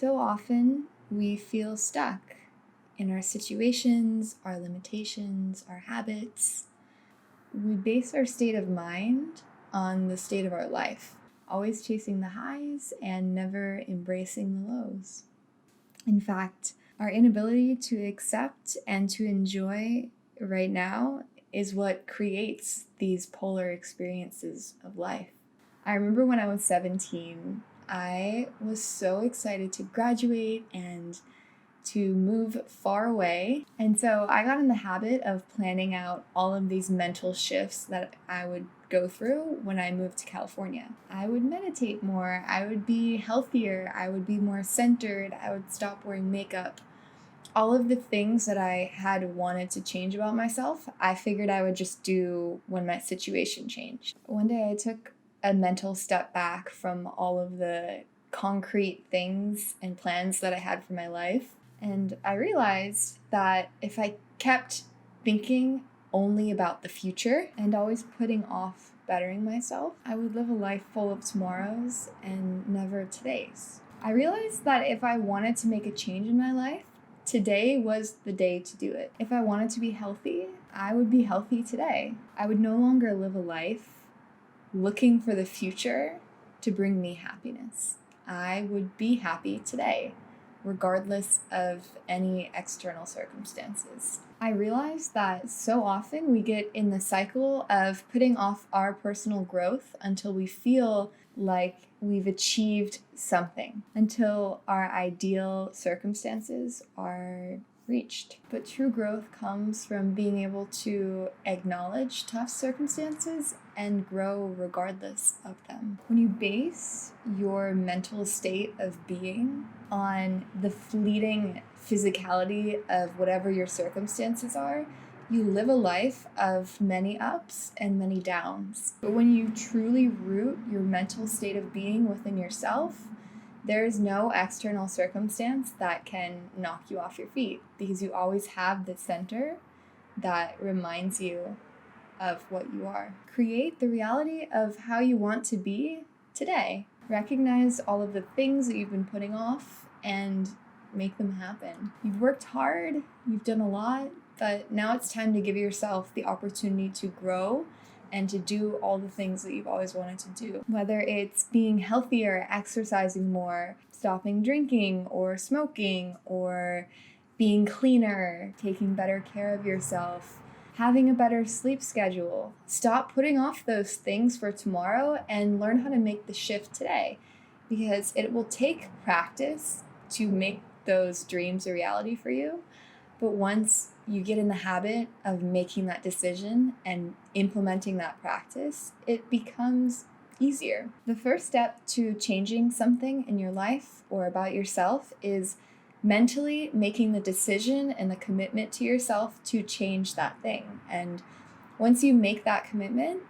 So often we feel stuck in our situations, our limitations, our habits. We base our state of mind on the state of our life, always chasing the highs and never embracing the lows. In fact, our inability to accept and to enjoy right now is what creates these polar experiences of life. I remember when I was 17, I was so excited to graduate and to move far away. And so I got in the habit of planning out all of these mental shifts that I would go through when I moved to California. I would meditate more, I would be healthier, I would be more centered, I would stop wearing makeup. All of the things that I had wanted to change about myself, I figured I would just do when my situation changed. One day I took a mental step back from all of the concrete things and plans that I had for my life. And I realized that if I kept thinking only about the future and always putting off bettering myself, I would live a life full of tomorrows and never todays. I realized that if I wanted to make a change in my life, today was the day to do it. If I wanted to be healthy, I would be healthy today. I would no longer live a life looking for the future to bring me happiness. I would be happy today, regardless of any external circumstances. I realized that so often we get in the cycle of putting off our personal growth until we feel like we've achieved something, until our ideal circumstances are reached. But true growth comes from being able to acknowledge tough circumstances and grow regardless of them. When you base your mental state of being on the fleeting physicality of whatever your circumstances are, you live a life of many ups and many downs. But when you truly root your mental state of being within yourself, there is no external circumstance that can knock you off your feet, because you always have the center that reminds you of what you are. Create the reality of how you want to be today. Recognize all of the things that you've been putting off and make them happen. You've worked hard, you've done a lot, but now it's time to give yourself the opportunity to grow and to do all the things that you've always wanted to do. Whether it's being healthier, exercising more, stopping drinking or smoking, or being cleaner, taking better care of yourself, having a better sleep schedule. Stop putting off those things for tomorrow and learn how to make the shift today, because it will take practice to make those dreams a reality for you. But once you get in the habit of making that decision and implementing that practice, it becomes easier. The first step to changing something in your life or about yourself is mentally making the decision and the commitment to yourself to change that thing. And once you make that commitment,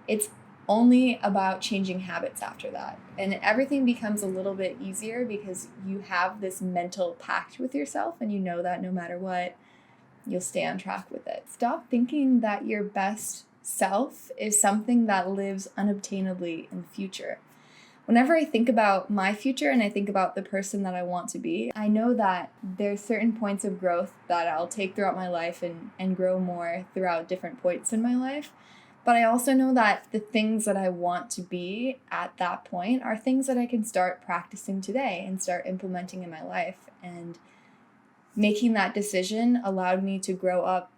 it's only about changing habits after that. And everything becomes a little bit easier because you have this mental pact with yourself and you know that no matter what, you'll stay on track with it. Stop thinking that your best self is something that lives unobtainably in the future. Whenever I think about my future and I think about the person that I want to be, I know that there's certain points of growth that I'll take throughout my life and grow more throughout different points in my life. But I also know that the things that I want to be at that point are things that I can start practicing today and start implementing in my life. And making that decision allowed me to grow up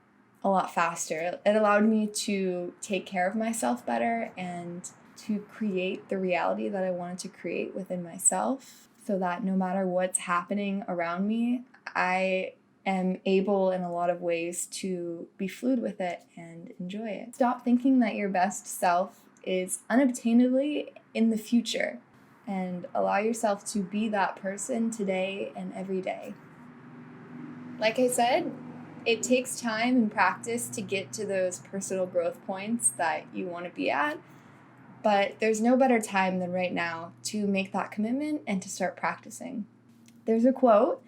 a lot faster. It allowed me to take care of myself better and to create the reality that I wanted to create within myself, so that no matter what's happening around me, I am able in a lot of ways to be fluid with it and enjoy it. Stop thinking that your best self is unobtainably in the future, and allow yourself to be that person today and every day. Like I said, it takes time and practice to get to those personal growth points that you want to be at, but there's no better time than right now to make that commitment and to start practicing. There's a quote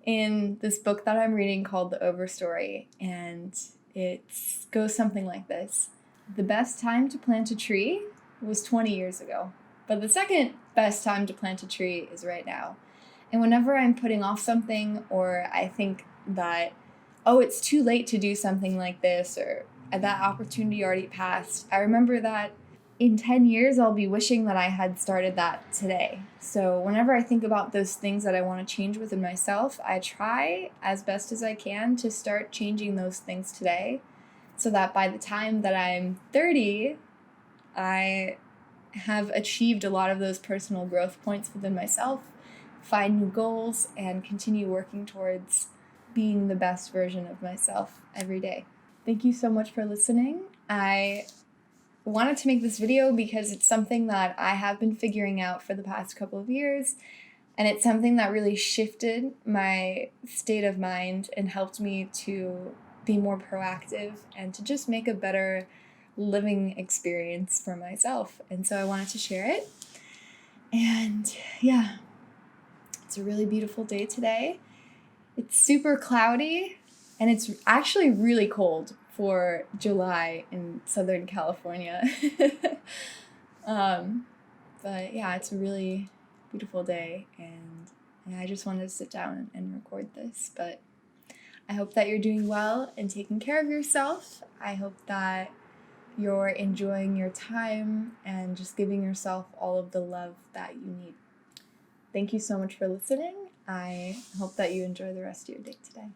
in this book that I'm reading called The Overstory, and it goes something like this. The best time to plant a tree was 20 years ago, but the second best time to plant a tree is right now. And whenever I'm putting off something, or I think that, oh, it's too late to do something like this, or that opportunity already passed, I remember that in 10 years, I'll be wishing that I had started that today. So whenever I think about those things that I want to change within myself, I try as best as I can to start changing those things today, so that by the time that I'm 30, I have achieved a lot of those personal growth points within myself, find new goals, and continue working towards being the best version of myself every day. Thank you so much for listening. I wanted to make this video because it's something that I have been figuring out for the past couple of years, and it's something that really shifted my state of mind and helped me to be more proactive and to just make a better living experience for myself. And so I wanted to share it. And yeah, it's a really beautiful day today. It's super cloudy, and it's actually really cold for July in Southern California. But yeah, it's a really beautiful day, and I just wanted to sit down and record this. But I hope that you're doing well and taking care of yourself. I hope that you're enjoying your time and just giving yourself all of the love that you need. Thank you so much for listening. I hope that you enjoy the rest of your day today.